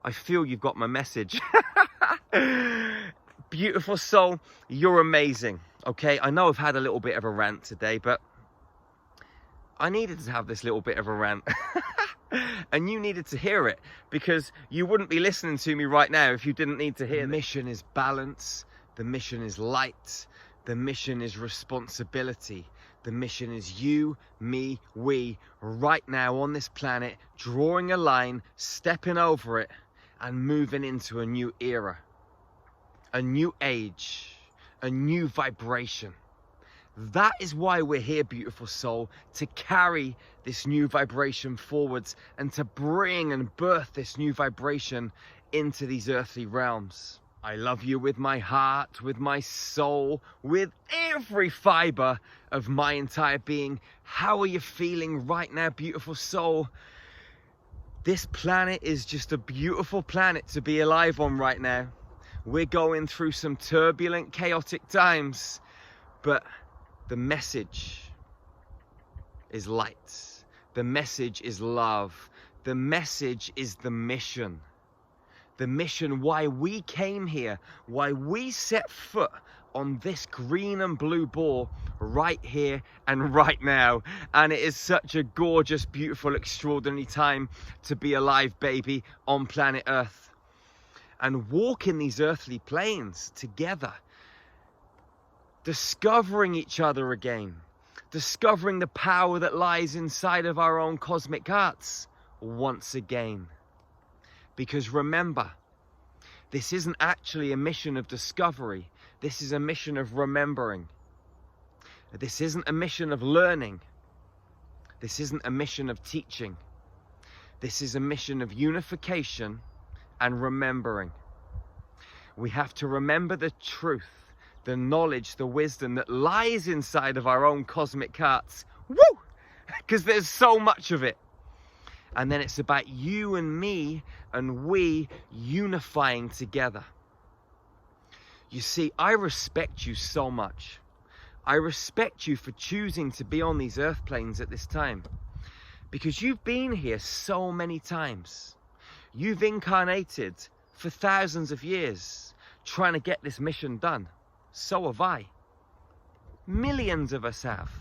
I feel you've got my message. Beautiful soul, you're amazing. Okay, I know I've had a little bit of a rant today, but I needed to have this little bit of a rant. And you needed to hear it, because you wouldn't be listening to me right now if you didn't need to hear it. The mission is balance. The mission is light. The mission is responsibility. The mission is you, me, we, right now on this planet, drawing a line, stepping over it, and moving into a new era, a new age, a new vibration. That is why we're here, beautiful soul, to carry this new vibration forwards and to bring and birth this new vibration into these earthly realms. I love you with my heart, with my soul, with every fiber of my entire being. How are you feeling right now, beautiful soul? This planet is just a beautiful planet to be alive on right now. We're going through some turbulent, chaotic times, but the message is light. The message is love. The message is the mission. The mission, why we came here, why we set foot on this green and blue ball right here and right now. And it is such a gorgeous, beautiful, extraordinary time to be alive, baby, on planet Earth. And walking these earthly planes together. Discovering each other again. Discovering the power that lies inside of our own cosmic hearts once again. Because remember, this isn't actually a mission of discovery. This is a mission of remembering. This isn't a mission of learning. This isn't a mission of teaching. This is a mission of unification and remembering. We have to remember the truth, the knowledge, the wisdom that lies inside of our own cosmic hearts. Woo! Because there's so much of it. And then it's about you and me and we unifying together. You see, I respect you so much. I respect you for choosing to be on these earth planes at this time. Because you've been here so many times. You've incarnated for thousands of years trying to get this mission done. So have I. Millions of us have.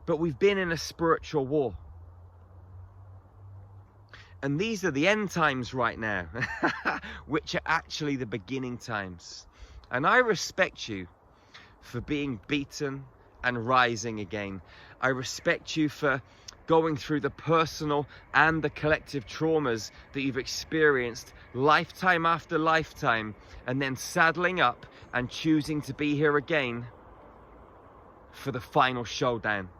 But we've been in a spiritual war. And these are the end times right now, which are actually the beginning times. And I respect you for being beaten and rising again. I respect you for going through the personal and the collective traumas that you've experienced lifetime after lifetime, and then saddling up and choosing to be here again for the final showdown.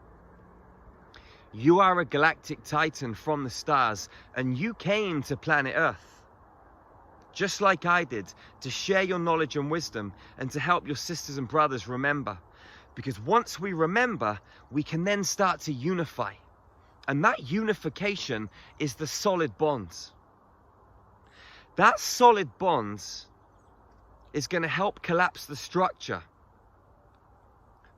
You are a galactic titan from the stars, and you came to planet Earth, just like I did, to share your knowledge and wisdom and to help your sisters and brothers remember. Because once we remember, we can then start to unify. And that unification is the solid bonds. That solid bonds is going to help collapse the structure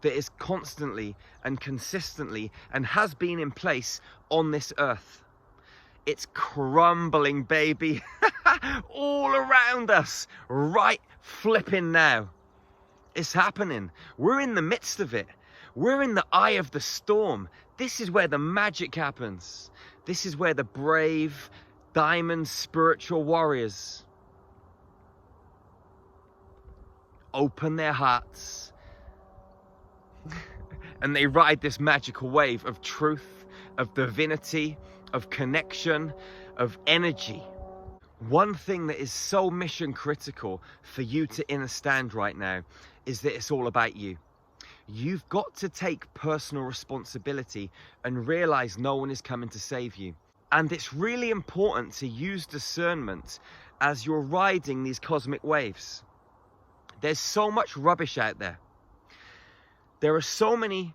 that is constantly and consistently and has been in place on this earth. It's crumbling, baby, all around us, right flipping now. It's happening. We're in the midst of it. We're in the eye of the storm. This is where the magic happens. This is where the brave, diamond spiritual warriors open their hearts and they ride this magical wave of truth, of divinity, of connection, of energy. One thing that is so mission critical for you to understand right now is that it's all about you. You've got to take personal responsibility and realize no one is coming to save you. And it's really important to use discernment as you're riding these cosmic waves. There's so much rubbish out there. There are so many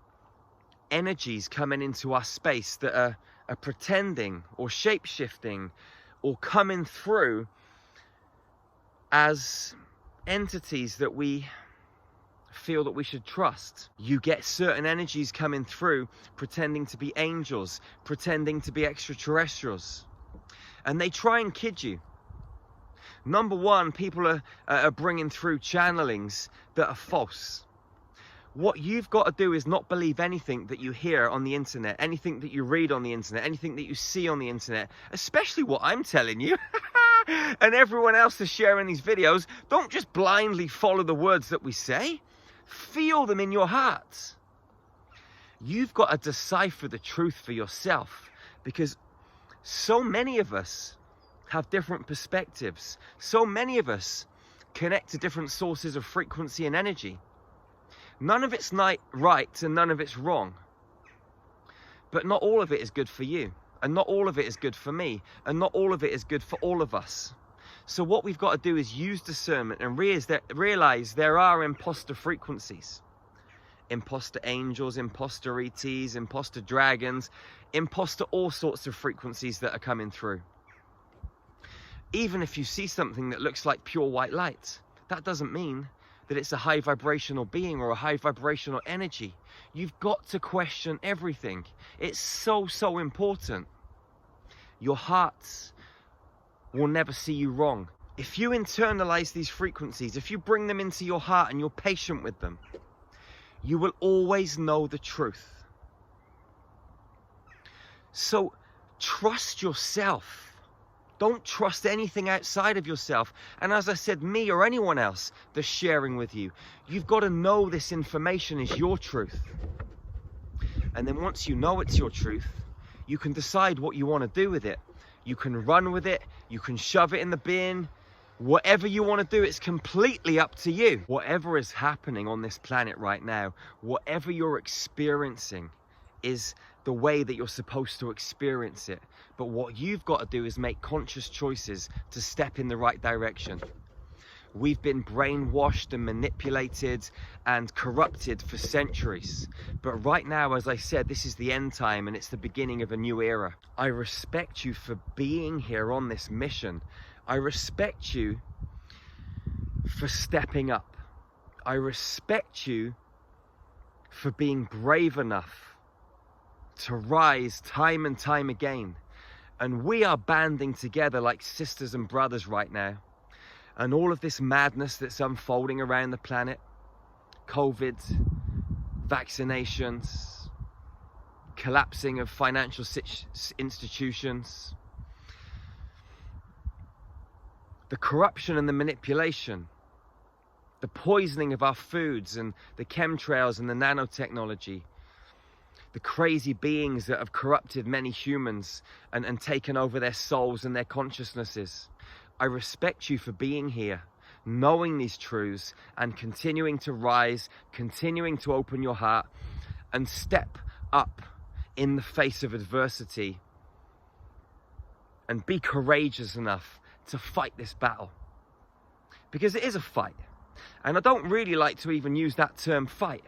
energies coming into our space that are pretending or shape-shifting or coming through as entities that we feel that we should trust. You get certain energies coming through pretending to be angels, pretending to be extraterrestrials. And they try and kid you. Number one, people are bringing through channelings that are false. What you've got to do is not believe anything that you hear on the internet, anything that you read on the internet, anything that you see on the internet, especially what I'm telling you. And everyone else is sharing these videos. Don't just blindly follow the words that we say. Feel them in your heart. You've got to decipher the truth for yourself, because so many of us have different perspectives. So many of us connect to different sources of frequency and energy. None of it's right and none of it's wrong. But not all of it is good for you. And not all of it is good for me. And not all of it is good for all of us. So what we've got to do is use discernment and realize there are imposter frequencies. Imposter angels, imposter ETs, imposter dragons, imposter all sorts of frequencies that are coming through. Even if you see something that looks like pure white light, that doesn't mean that it's a high vibrational being or a high vibrational energy. You've got to question everything. It's so, so important. Your hearts will never see you wrong. If you internalize these frequencies, if you bring them into your heart and you're patient with them, you will always know the truth. So trust yourself. Don't trust anything outside of yourself. And as I said, me or anyone else that's sharing with you, you've got to know this information is your truth. And then once you know it's your truth, you can decide what you want to do with it. You can run with it. You can shove it in the bin. Whatever you want to do, it's completely up to you. Whatever is happening on this planet right now, whatever you're experiencing is the way that you're supposed to experience it. But what you've got to do is make conscious choices to step in the right direction. We've been brainwashed and manipulated and corrupted for centuries. But right now, as I said, this is the end time and it's the beginning of a new era. I respect you for being here on this mission. I respect you for stepping up. I respect you for being brave enough to rise time and time again. And we are banding together like sisters and brothers right now. And all of this madness that's unfolding around the planet, COVID, vaccinations, collapsing of financial institutions, the corruption and the manipulation, the poisoning of our foods and the chemtrails and the nanotechnology, the crazy beings that have corrupted many humans and taken over their souls and their consciousnesses. I respect you for being here, knowing these truths and continuing to rise, continuing to open your heart and step up in the face of adversity and be courageous enough to fight this battle. Because it is a fight. And I don't really like to even use that term fight,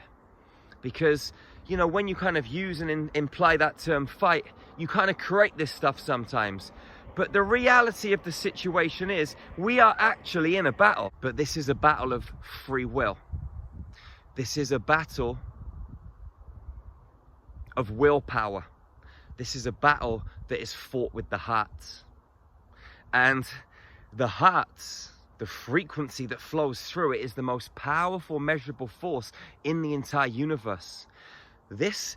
because you know, when you kind of use and imply that term fight, you kind of create this stuff sometimes. But the reality of the situation is we are actually in a battle, but this is a battle of free will. This is a battle of willpower. This is a battle that is fought with the heart. And the heart, the frequency that flows through it, is the most powerful measurable force in the entire universe. This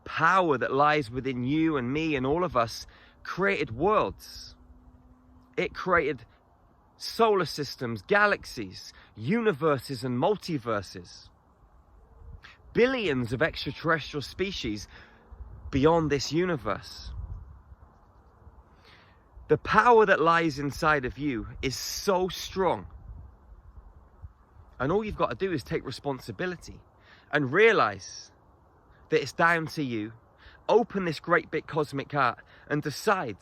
power that lies within you and me and all of us created worlds. It created solar systems, galaxies, universes and multiverses. Billions of extraterrestrial species beyond this universe. The power that lies inside of you is so strong. And all you've got to do is take responsibility and realize that it's down to you. Open this great big cosmic heart and decide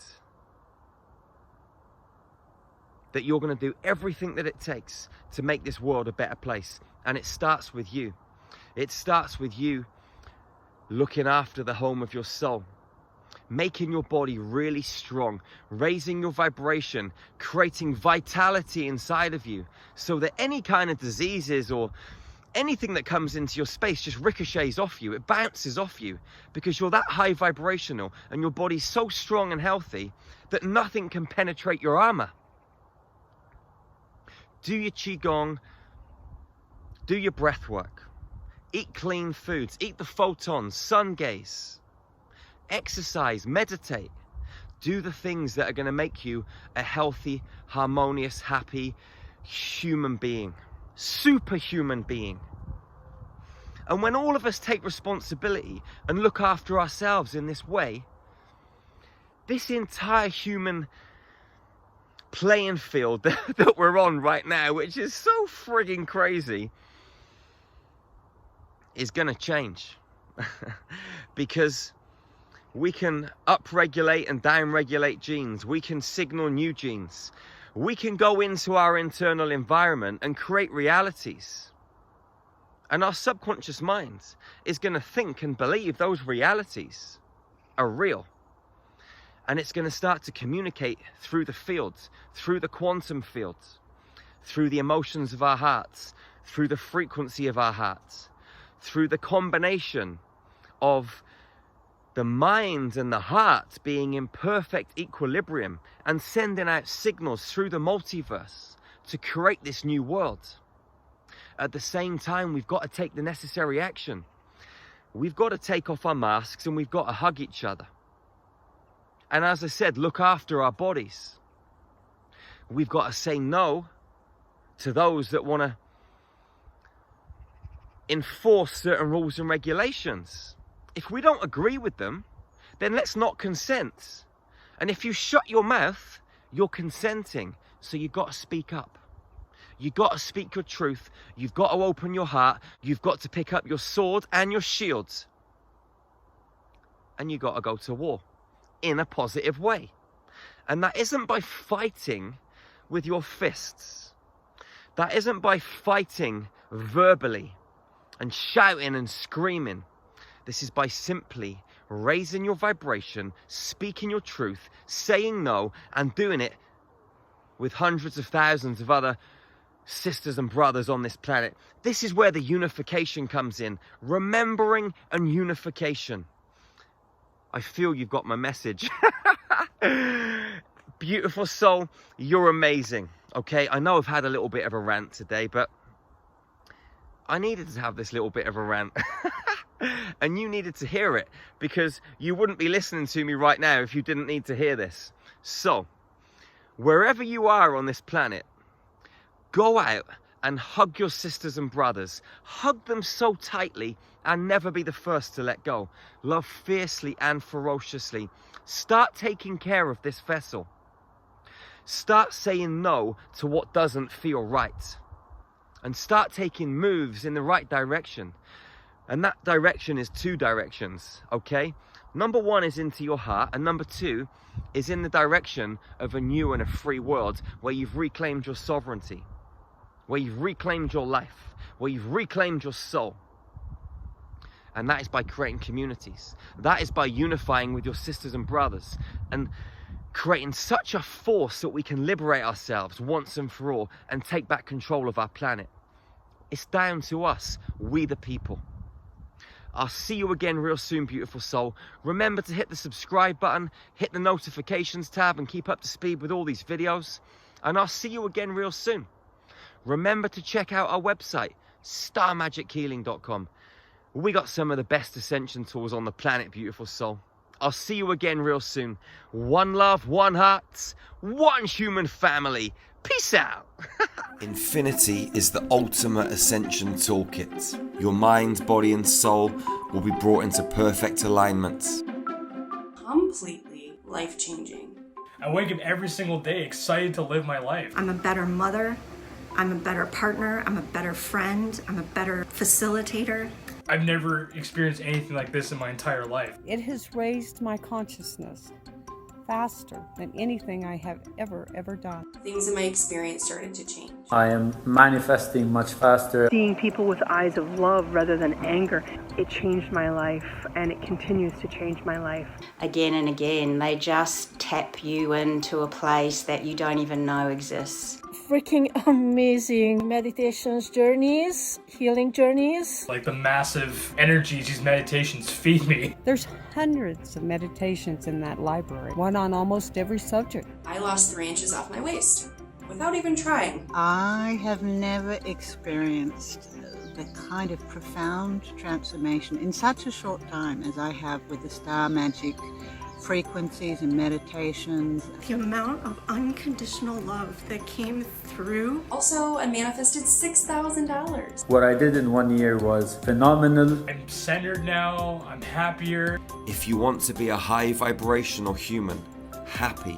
that you're going to do everything that it takes to make this world a better place. And it starts with you. It starts with you looking after the home of your soul, making your body really strong, raising your vibration, creating vitality inside of you so that any kind of diseases or anything that comes into your space just ricochets off you. It bounces off you because you're that high vibrational and your body's so strong and healthy that nothing can penetrate your armor. do your qigong, do your breath work, eat clean foods, eat the photons, sun gaze, exercise, meditate. Do the things that are going to make you a healthy, harmonious, happy human being, superhuman being. And when all of us take responsibility and look after ourselves in this way, this entire human playing field that we're on right now, which is so frigging crazy, is going to change. Because we can upregulate and downregulate genes. We can signal new genes. We can go into our internal environment and create realities. And our subconscious mind is going to think and believe those realities are real. And it's going to start to communicate through the fields, through the quantum fields, through the emotions of our hearts, through the frequency of our hearts, through the combination of the mind and the heart being in perfect equilibrium and sending out signals through the multiverse to create this new world. At the same time, we've got to take the necessary action. We've got to take off our masks and we've got to hug each other. And as I said, look after our bodies. We've got to say no to those that want to enforce certain rules and regulations. If we don't agree with them, then let's not consent. And if you shut your mouth, you're consenting. So you've got to speak up. You've got to speak your truth. You've got to open your heart. You've got to pick up your sword and your shields. And you've got to go to war in a positive way. And that isn't by fighting with your fists. That isn't by fighting verbally and shouting and screaming. This is by simply raising your vibration, speaking your truth, saying no, and doing it with hundreds of thousands of other sisters and brothers on this planet. This is where the unification comes in. Remembering and unification. I feel you've got my message. Beautiful soul, you're amazing. Okay, I know I've had a little bit of a rant today, but I needed to have this little bit of a rant. And you needed to hear it, because you wouldn't be listening to me right now if you didn't need to hear this. So, wherever you are on this planet, go out and hug your sisters and brothers. Hug them so tightly and never be the first to let go. Love fiercely and ferociously. Start taking care of this vessel. Start saying no to what doesn't feel right. And start taking moves in the right direction. And that direction is two directions, okay? Number one is into your heart, and number two is in the direction of a new and a free world where you've reclaimed your sovereignty, where you've reclaimed your life, where you've reclaimed your soul. And that is by creating communities. That is by unifying with your sisters and brothers and creating such a force that we can liberate ourselves once and for all and take back control of our planet. It's down to us, we the people. I'll see you again real soon, beautiful soul. Remember to hit the subscribe button, hit the notifications tab, and keep up to speed with all these videos. And I'll see you again real soon. Remember to check out our website, starmagichealing.com. We got some of the best Ascension tools on the planet, beautiful soul. I'll see you again real soon. One love, one heart, one human family. Peace out. Infinity is the ultimate Ascension toolkit. Your mind, body, and soul will be brought into perfect alignment. Completely life-changing. I wake up every single day excited to live my life. I'm a better mother. I'm a better partner. I'm a better friend. I'm a better facilitator. I've never experienced anything like this in my entire life. It has raised my consciousness faster than anything I have ever done. Things in my experience started to change. I am manifesting much faster. Seeing people with eyes of love rather than anger, it changed my life, and it continues to change my life. Again and again, they just tap you into a place that you don't even know exists. Freaking amazing meditations journeys, healing journeys. Like the massive energies these meditations feed me. There's hundreds of meditations in that library, one on almost every subject. I lost 3 inches off my waist. without even trying. I have never experienced the kind of profound transformation in such a short time as I have with the star magic frequencies and meditations. The amount of unconditional love that came through. Also, I manifested $6,000. What I did in 1 year was phenomenal. I'm centered now, I'm happier. If you want to be a high vibrational human, happy,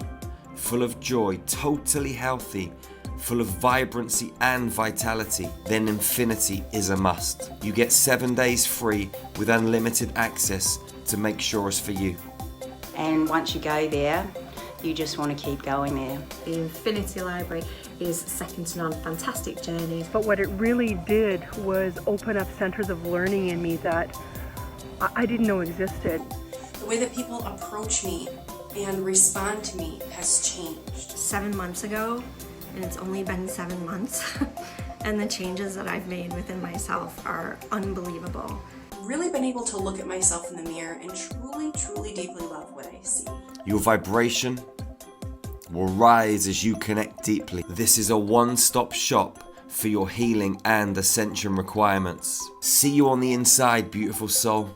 full of joy, totally healthy, full of vibrancy and vitality, then Infinity is a must. You get 7 days free with unlimited access to make sure it's for you. And once you go there, you just want to keep going there. The Infinity Library is second to none, fantastic journeys. But what it really did was open up centers of learning in me that I didn't know existed. The way that people approach me and respond to me has changed. 7 months ago, and it's only been 7 months, and the changes that I've made within myself are unbelievable. Really been able to look at myself in the mirror and truly, truly deeply love what I see. Your vibration will rise as you connect deeply. This is a one-stop shop for your healing and ascension requirements. See you on the inside, beautiful soul.